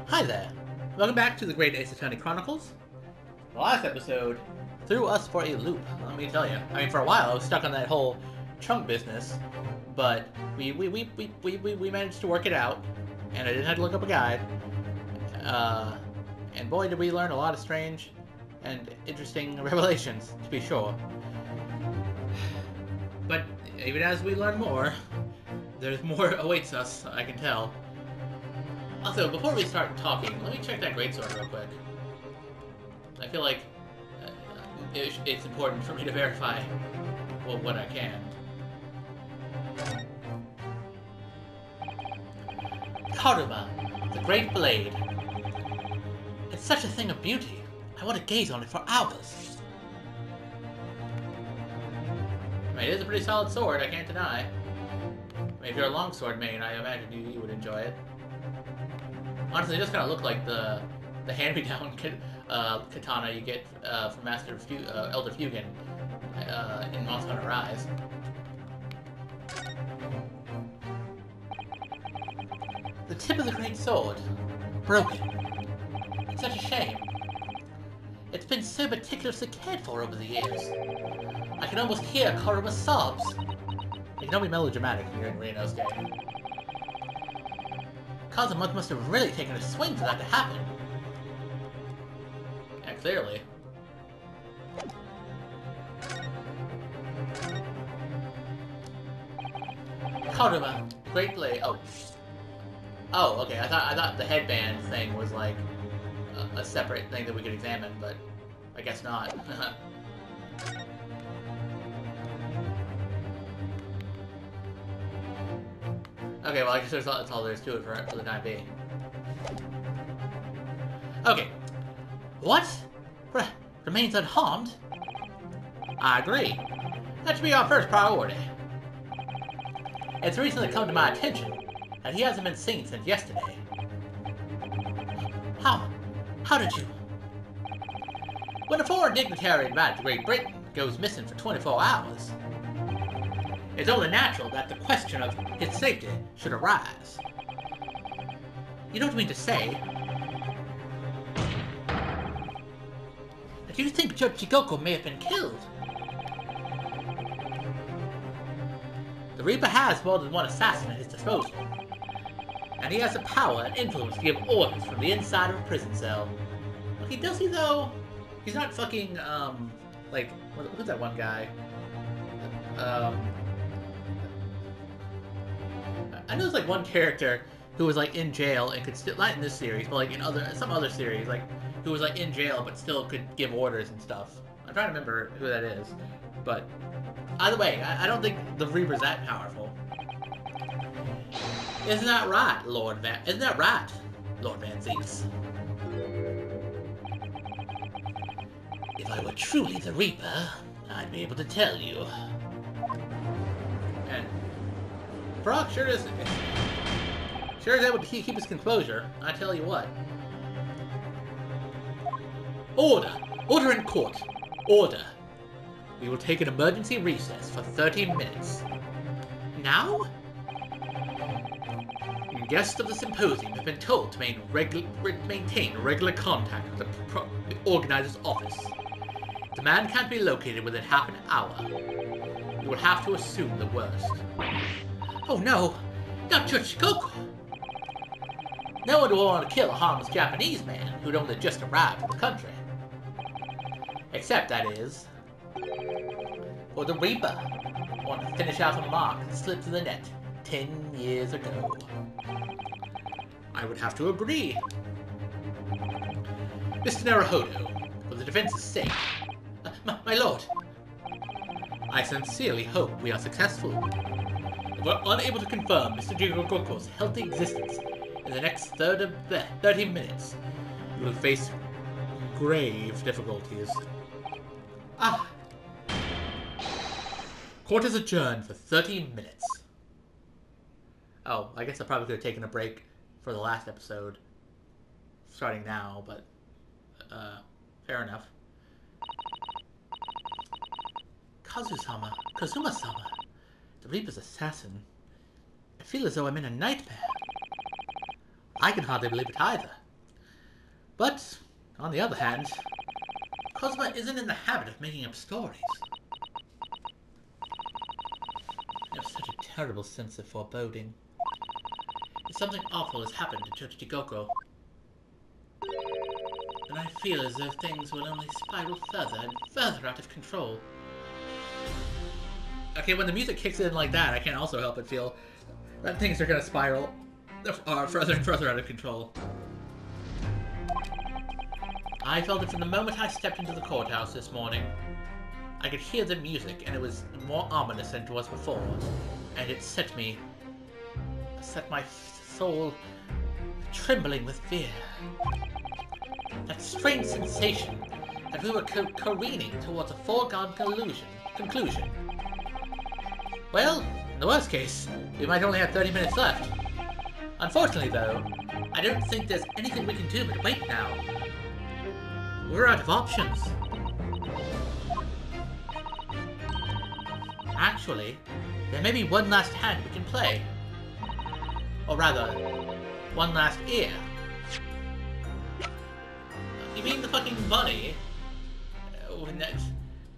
Hi there. Welcome back to the Great Ace Attorney Chronicles. The last episode threw us for a loop, let me tell you. I mean, for a while I was stuck on that whole chunk business, but we managed to work it out, and I didn't have to look up a guide. And boy, did we learn a lot of strange and interesting revelations, to be sure. But even as we learn more, there's more awaits us, I can tell. Also, before we start talking, let me check that greatsword real quick. I feel like it's important for me to verify what I can. Karuma, the Great Blade. It's such a thing of beauty. I want to gaze on it for hours. I mean, it is a pretty solid sword, I can't deny. I mean, if you're a longsword main, I imagine you would enjoy it. Honestly, it just kind of looked like the hand-me-down katana you get from Elder Fugen in Monster Hunter Rise. The tip of the great sword. Broken. It's such a shame. It's been so meticulously cared for over the years. I can almost hear Karuma's sobs. You can only be melodramatic when you're in Reno's game. Kazuma must have really taken a swing for that to happen. Yeah, clearly. Karuma, the Great Blade. Oh, okay. I thought the headband thing was like a separate thing that we could examine, but I guess not. Okay, well, I guess that's all there is to it for the time being. Okay. What? Remains unharmed? I agree. That should be our first priority. It's recently come to my attention that he hasn't been seen since yesterday. How did you? When a foreign dignitary invited to Great Britain goes missing for 24 hours, it's only natural that the question of his safety should arise. You don't mean to say that you think Judge Shigoko may have been killed? The Reaper has more than one assassin at his disposal, and he has the power and influence to give orders from the inside of a prison cell. Okay, does he though? He's not fucking, like, who's that one guy? I know there's like one character who was like in jail and could still, not in this series, but like in some other series, like who was like in jail but still could give orders and stuff. I'm trying to remember who that is, but either way, I don't think the Reaper's that powerful. Isn't that right, Lord Van Zeeks? If I were truly the Reaper, I'd be able to tell you. And Brock sure is able to keep his composure, I tell you what. Order! Order in court! Order! We will take an emergency recess for 30 minutes. Now? Guests of the symposium have been told to maintain regular contact with the organizer's office. The man can't be located within half an hour. We will have to assume the worst. Oh no! Not Judge Shigoko! No one will want to kill a harmless Japanese man who'd only just arrived in the country. Except, that is, for the Reaper wanted to finish out a mark that slipped through the net 10 years ago. I would have to agree. Mr. Naruhodo, for the defense's sake. My lord. I sincerely hope we are successful. If we're unable to confirm Mr. Jigoko's healthy existence in the next 30 minutes, you will face grave difficulties. Court is adjourned for 30 minutes. Oh, I guess I probably could have taken a break for the last episode, starting now, but fair enough. Kazuma-sama, the Reaper's assassin. I feel as though I'm in a nightmare. I can hardly believe it either. But, on the other hand, Cosma isn't in the habit of making up stories. I have such a terrible sense of foreboding. Something awful has happened to Judge Digoko. And I feel as though things will only spiral further and further out of control. Okay, when the music kicks in like that, I can't also help but feel that things are gonna spiral further and further out of control. I felt it from the moment I stepped into the courthouse this morning. I could hear the music, and it was more ominous than it was before, and it set my soul trembling with fear. That strange sensation that we were careening towards a foregone conclusion. Well, in the worst case, we might only have 30 minutes left. Unfortunately, though, I don't think there's anything we can do but wait now. We're out of options. Actually, there may be one last hand we can play. Or rather, one last ear. You mean the fucking bunny?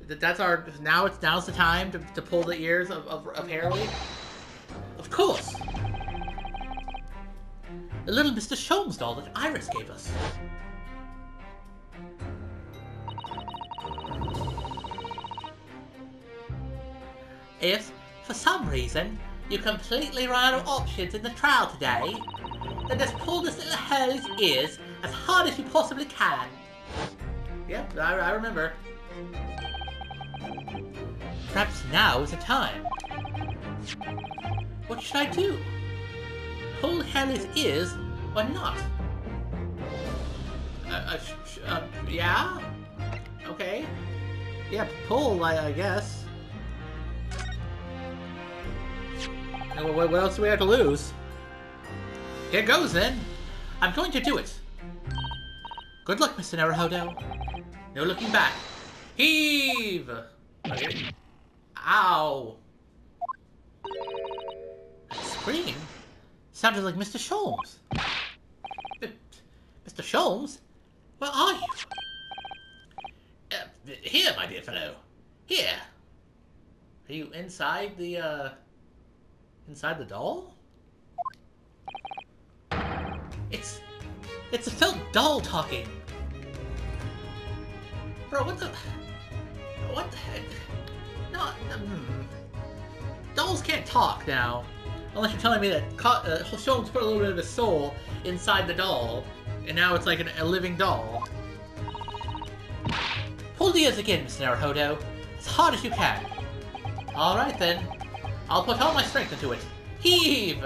That's our... Now's the time to pull the ears of Harley? Of course! The little Mr. Sholmes doll that Iris gave us. If, for some reason, you completely run out of options in the trial today, then just pull this little Hurley's ears as hard as you possibly can. Yep, I remember. Perhaps now is the time. What should I do? Pull Hurley's ears or not? Yeah? Okay. Yeah, pull, I guess. What else do we have to lose? Here goes, then. I'm going to do it. Good luck, Mr. Naruhodo. No looking back. Heave! Okay. Ow! That scream sounded like Mr. Sholmes. Mr. Sholmes? Where are you? Here, my dear fellow. Here. Are you inside the, inside the doll? It's a felt doll talking. Bro, what the heck? No, dolls can't talk now. Unless you're telling me that Sholmes put a little bit of his soul inside the doll, and now it's like a living doll. Pull the ears again, Mr. Naruhodo, as hard as you can. Alright then. I'll put all my strength into it. Heave!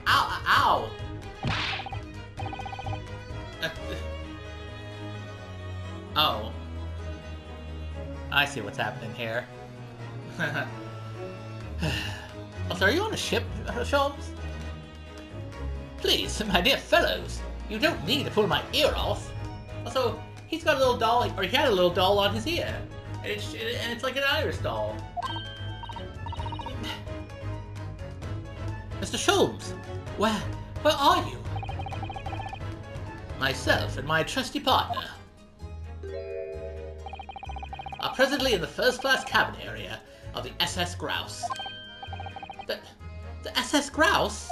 Ow! Ow! Oh. I see what's happening here. Also, are you on a ship, Sholmes? Please, my dear fellows, you don't need to pull my ear off. Also, he's got a little doll, or he had a little doll on his ear. And it's like an Iris doll. Mr. Sholmes, where are you? Myself and my trusty partner are presently in the first-class cabin area of the SS Grouse. The SS Grouse?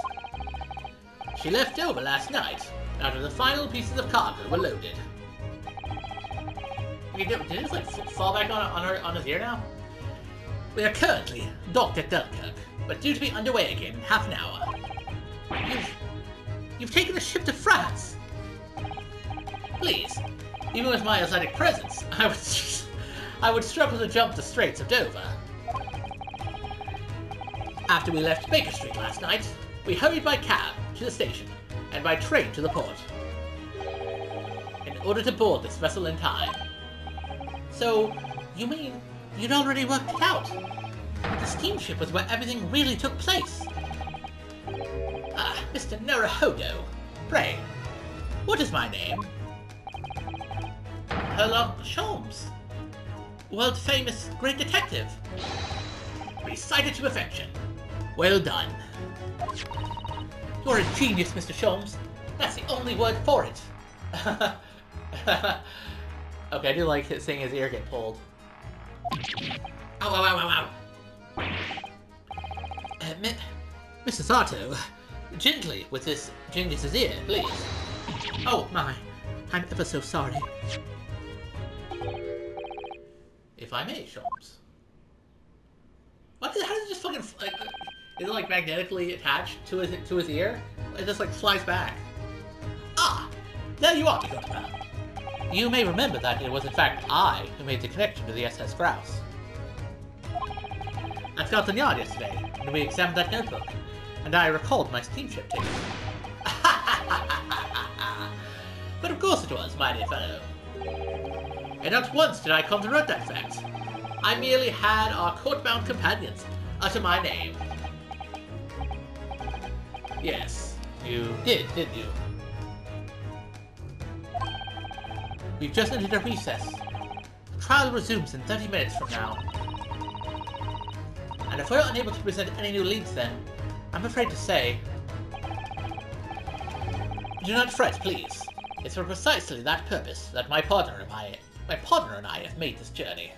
She left over last night, after the final pieces of cargo were loaded. Did it just like fall back on his ear now? We are currently docked at Dunkirk, but due to be underway again in half an hour. You've taken the ship to France! Please, even with my athletic presence, I would struggle to jump the Straits of Dover. After we left Baker Street last night, we hurried by cab to the station and by train to the port, in order to board this vessel in time. So, you mean you'd already worked it out? The steamship was where everything really took place. Ah, Mr. Naruhodo, pray, what is my name? Herlock Sholmes, world-famous great detective. Recited to perfection. Well done. You're a genius, Mr. Sholmes. That's the only word for it. Okay, I do like seeing his ear get pulled. Ow, ow, ow, ow, ow. Mr. Sato, gently with this Genghis's ear, please. Oh, my. I'm ever so sorry. If I may, Sholmes. How does it just fucking... Like, is it, like, magnetically attached to his ear? It just, like, flies back. Ah! There you are, Mikotopa. You may remember that it was, in fact, I who made the connection to the SS Grouse. At Scotland Yard yesterday, and we examined that notebook, and I recalled my steamship ticket. But of course it was, my dear fellow. And not once did I controvert that fact. I merely had our court-bound companions utter my name. Yes, you did, didn't you? We've just entered a recess. The trial resumes in 30 minutes from now. And if we're unable to present any new leads then, I'm afraid to say... Do not fret, please. It's for precisely that purpose that my partner and I have made this journey.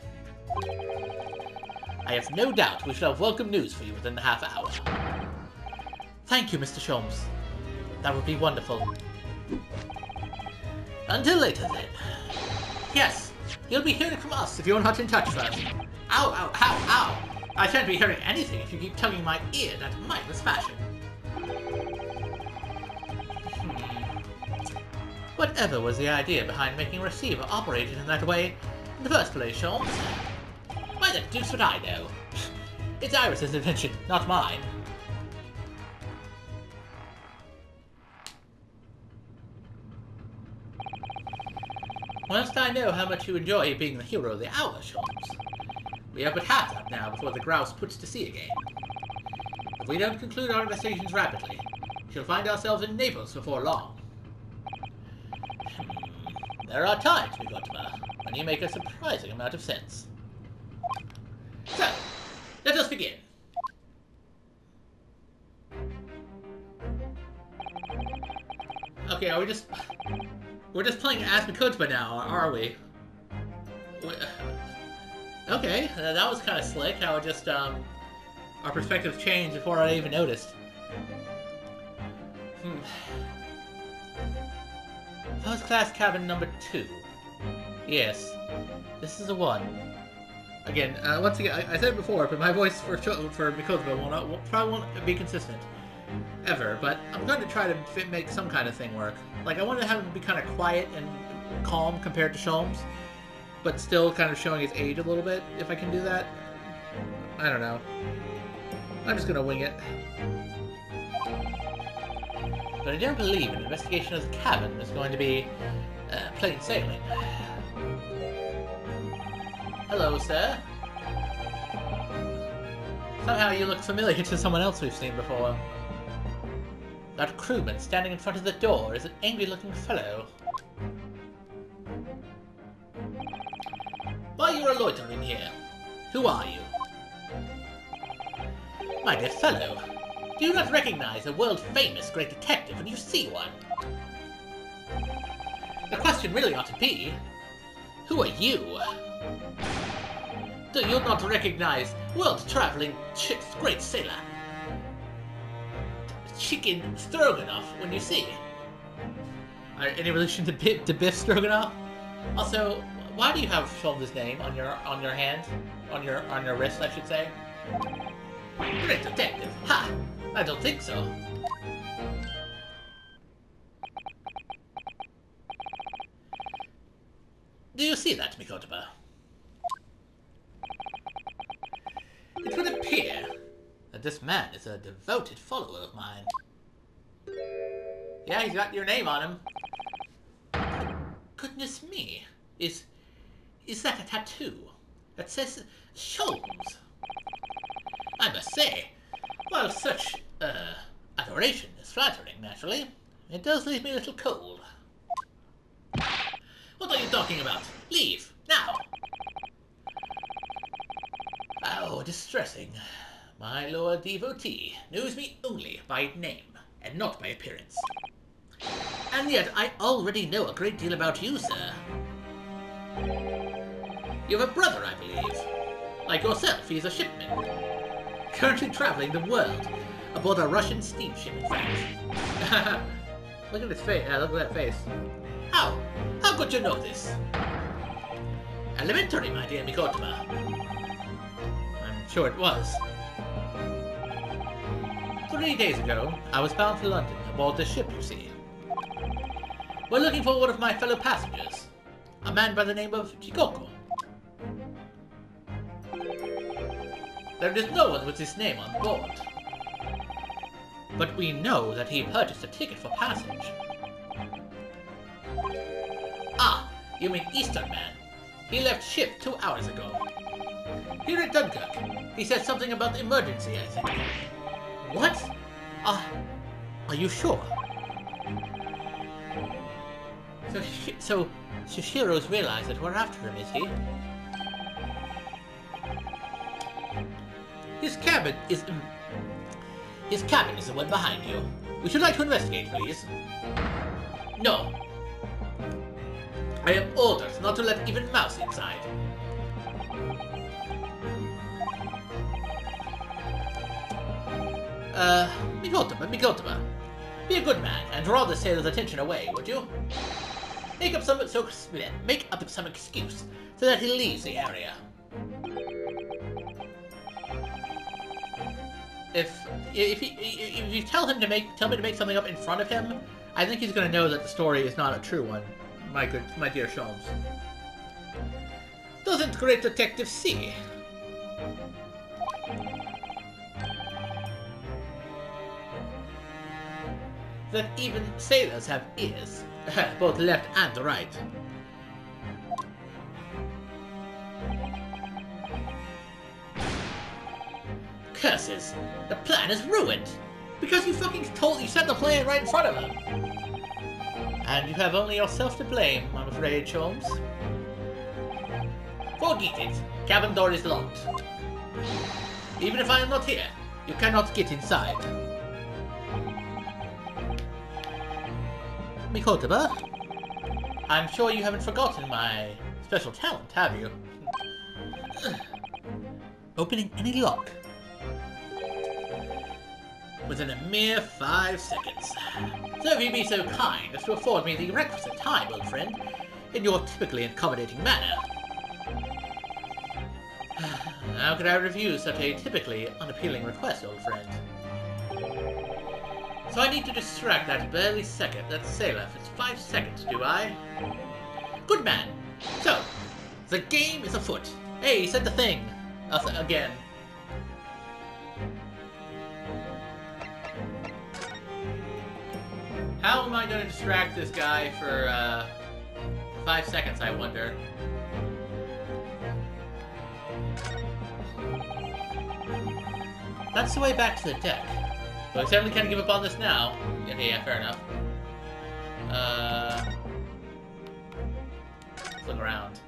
I have no doubt we shall have welcome news for you within the half hour. Thank you, Mr. Sholmes. That would be wonderful. Until later, then. Yes, you'll be hearing from us if you're not in touch first. Ow, ow, ow, ow! I shan't be hearing anything if you keep tugging my ear in that mindless fashion. Whatever was the idea behind making a receiver operated in that way in the first place, Sholmes? Why the deuce would I know? It's Iris's invention, not mine. Whilst I know how much you enjoy being the hero of the hour, Sholmes, we have but half that now before the grouse puts to sea again. If we don't conclude our investigations rapidly, we shall find ourselves in Naples before long. There are times, Mikotopa, when you make a surprising amount of sense. So, let us begin. Okay, we're just playing as Mikotopa now, are we? Okay, that was kind of slick, how it just, our perspectives changed before I even noticed. First class cabin number 2. Yes, this is the one. Again, once again, I said it before, but my voice for Mikotopa probably won't be consistent. Ever, but I'm going to try to make some kind of thing work. Like, I want to have him be kind of quiet and calm compared to Sholmes, but still kind of showing his age a little bit, if I can do that. I don't know. I'm just going to wing it. But I don't believe an investigation of the cabin is going to be plain sailing. Hello, sir. Somehow you look familiar to someone else we've seen before. That crewman standing in front of the door is an angry-looking fellow. Why you are loitering here? Who are you? My dear fellow, do you not recognize a world-famous great detective when you see one? The question really ought to be, who are you? Do you not recognize world-traveling great sailor Chicken Stroganoff when you see? Any relation to Biff Stroganoff? Also, why do you have Sholmes' name on your hand, on your wrist, I should say? Great detective? Ha! I don't think so. Do you see that, Mikotopa? It would appear that this man is a devoted follower of mine. Yeah, he's got your name on him. Goodness me, is that a tattoo that says Sholmes? I must say, while such adoration is flattering, naturally, it does leave me a little cold. What are you talking about? Leave, now! Oh, distressing. My lord devotee knows me only by name, and not by appearance. And And yet, I already know a great deal about you, sir. You have a brother, I believe. Like yourself, he is a shipman. Currently traveling the world, aboard a Russian steamship, in fact. Look at his face. Look at that face. How? How could you know this? Elementary, my dear Mikotima. I'm sure it was. 3 days ago, I was bound for London aboard this ship, you see. We're looking for one of my fellow passengers, a man by the name of Chikoko. There is no one with his name on board. But we know that he purchased a ticket for passage. Ah, you mean Eastern Man. He left ship 2 hours ago. Here at Dunkirk, he said something about emergency, I think. What? Are you sure? So Shishiro's realized that we're after him, is he? His cabin is the one behind you. Would you like to investigate, please? No. I am ordered not to let even mouse inside. Mikotima. Be a good man and draw the sailor's attention away, would you? Make up some excuse so that he leaves the area. If you tell me to make something up in front of him, I think he's going to know that the story is not a true one. My dear Sholmes. Doesn't great detective see? That even sailors have ears, both left and right. Curses! The plan is ruined! Because you set the plan right in front of him! And you have only yourself to blame, I'm afraid, Sholmes. Forget it! Cabin door is locked. Even if I am not here, you cannot get inside. Mikotima? I'm sure you haven't forgotten my special talent, have you? Opening any lock. Within a mere 5 seconds. So if you be so kind as to afford me the requisite time, old friend, in your typically accommodating manner. How could I refuse such a typically unappealing request, old friend? So I need to distract that sailor for 5 seconds, do I? Good man. So, the game is afoot. Hey, he said the thing. Again. How am I going to distract this guy for 5 seconds, I wonder? That's the way back to the deck. So I certainly can't give up on this now. Yeah, fair enough. Let's look around.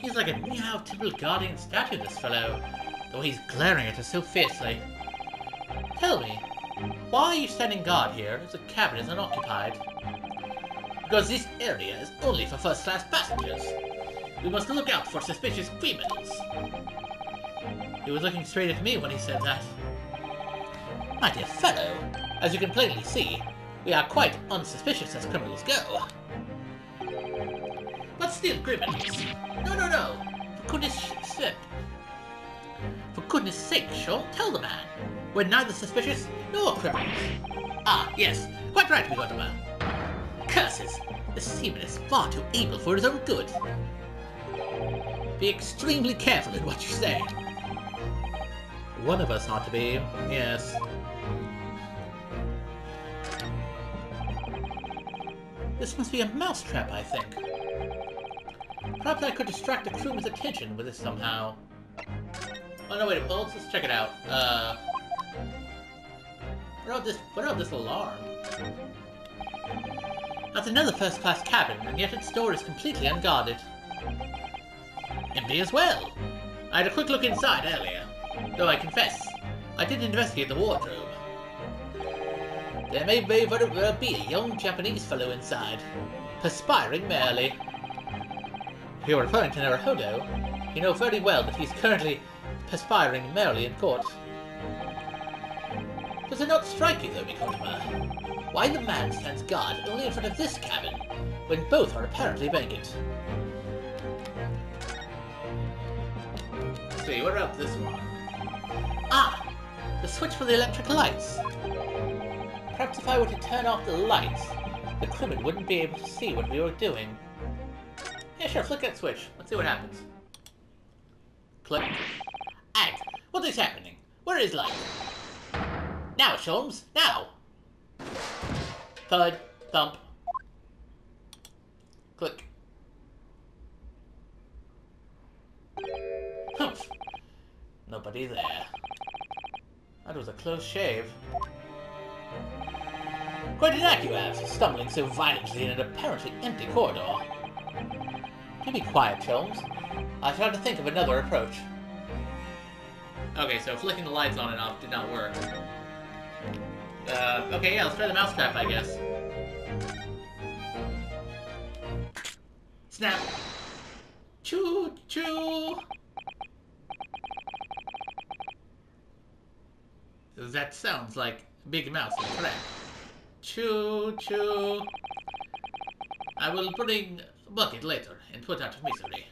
He's like a meow-typical guardian statue, this fellow. The way he's glaring at us so fiercely. Tell me, why are you standing guard here if the cabin is unoccupied? Because this area is only for first-class passengers. We must look out for suspicious criminals. He was looking straight at me when he said that. My dear fellow, as you can plainly see, we are quite unsuspicious as criminals go. But still criminals. No. For goodness sake, Shaw, tell the man. We're neither suspicious nor criminals. Ah, yes, quite right, Mikotima. Curses! The seaman is far too able for his own good. Be extremely careful in what you say. One of us ought to be, yes. This must be a mousetrap, I think. Perhaps I could distract the crewman's attention with this somehow. Oh no, wait, well, let's check it out. What about this alarm? That's another first-class cabin, and yet its door is completely unguarded. Empty as well. I had a quick look inside earlier, though I confess, I didn't investigate the wardrobe. There may very well be a young Japanese fellow inside, perspiring merrily. If you're referring to Naruhodo, you know very well that he's currently perspiring merrily in court. Does it not strike you, though, Mikotoba? Why the man stands guard only in front of this cabin, when both are apparently vacant? Let's see, what about this one? Ah! The switch for the electric lights! Perhaps if I were to turn off the lights, the crewmen wouldn't be able to see what we were doing. Yeah, sure, flick that switch. Let's see what happens. Click. Ag, what is happening? Where is light? Now, Sholmes, now! Thud, thump. Click. Humph! Nobody there. That was a close shave. Quite an act you have, stumbling so violently in an apparently empty corridor. Do be quiet, Sholmes. I shall have to think of another approach. Okay, so flicking the lights on and off did not work. Okay, yeah, let's try the mousetrap, I guess. Snap! Choo choo! That sounds like Big Mouse in a trap. Choo choo! I will bring a bucket later and put out of misery.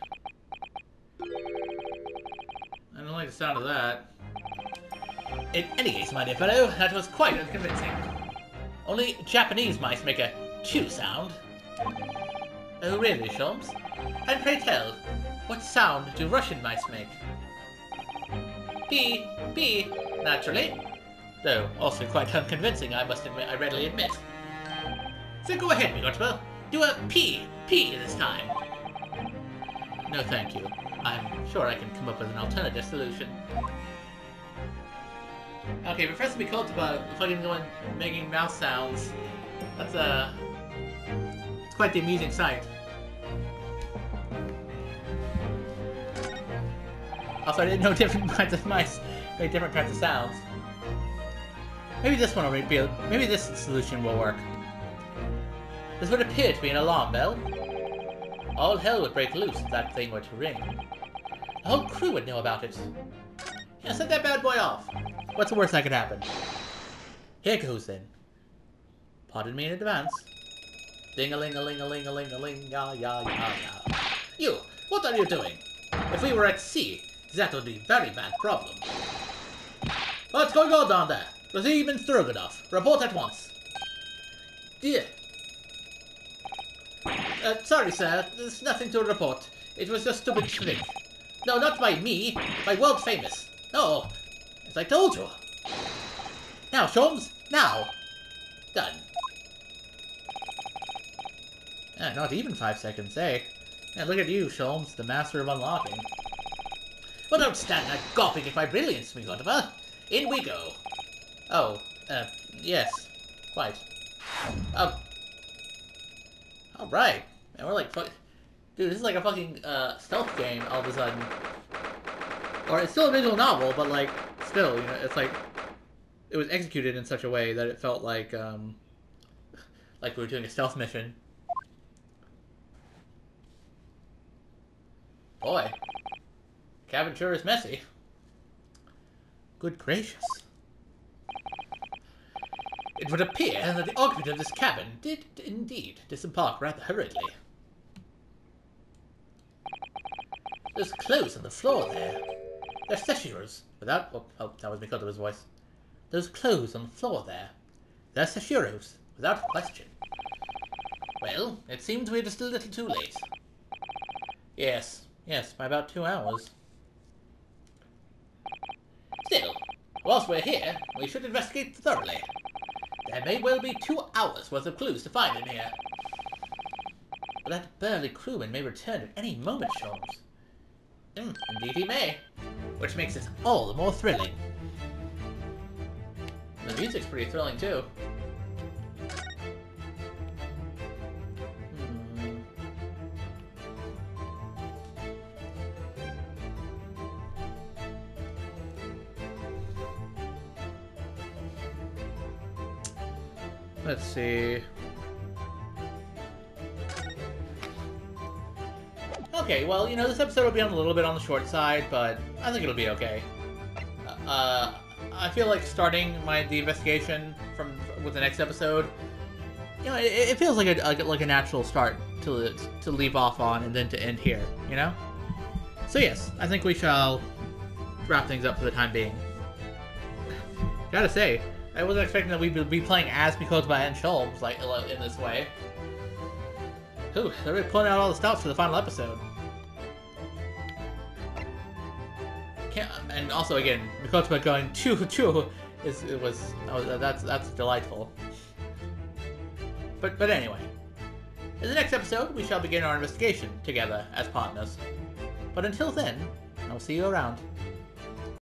I don't like the sound of that. In any case, my dear fellow, that was quite unconvincing. Only Japanese mice make a chew sound. Oh, really, Sholmes? And pray tell, what sound do Russian mice make? Pee, pee, naturally. Though also quite unconvincing, I must admit, I readily admit. So go ahead, Mikotoba. Do a pee, pee this time. No, thank you. I'm sure I can come up with an alternative solution. Okay, Professor Mikotoba fucking going making mouse sounds. That's it's quite the amusing sight. Also, I didn't know different kinds of mice make different kinds of sounds. Maybe this one will be. Maybe this solution will work. This would appear to be an alarm bell. All hell would break loose if that thing were to ring. The whole crew would know about it. Yeah, set that bad boy off. What's the worst that could happen? Here goes then. Pardon me in advance. Ding-a-ling-a-ling-a-ling-a-ling-a-ling, ya-ya-ya-ya. You, what are you doing? If we were at sea, that would be a very bad problem. What's going on down there? Was he even Stroganoff? Report at once. Dear. Sorry, sir. There's nothing to report. It was just a stupid trick. No, not by me. By world famous. No. As I told you. Now, Sholmes. Now. Done. Not even 5 seconds, eh? Yeah, look at you, Sholmes, the master of unlocking. Well, don't stand there gawping at my brilliance, Mikotoba. In we go. Oh, yes. Quite. Alright. Man, we're like, dude, this is like a fucking, stealth game all of a sudden. Or it's still a visual novel, but like, still, you know, it's like, it was executed in such a way that it felt like we were doing a stealth mission. Boy. Cabin sure is messy. Good gracious. It would appear that the occupant of this cabin did indeed disembark rather hurriedly. Those clothes on the floor there. They're Seshiro's. Without... Oh, that was Mikotoba's voice. Those clothes on the floor there. They're Seshiro's. Without question. Well, it seems we're just a little too late. Yes. Yes, by about 2 hours. Still, whilst we're here, we should investigate thoroughly. There may well be 2 hours worth of clues to find in here. But that burly crewman may return at any moment, Sholmes. Indeed he may. Which makes this all the more thrilling. The music's pretty thrilling, too. Let's see. Okay, well, you know, this episode will be a little bit on the short side, but I think it'll be okay. I feel like starting the investigation with the next episode, you know, it feels like a natural start to leave off on and then to end here, you know? So yes, I think we shall wrap things up for the time being. Gotta say, I wasn't expecting that we'd be playing as Mikotoba and Sholmes like in this way. Ooh, they're really pulling out all the stops for the final episode. And also again, Mikotoba going choo that's delightful. But anyway, in the next episode we shall begin our investigation together as partners. But until then, I'll see you around.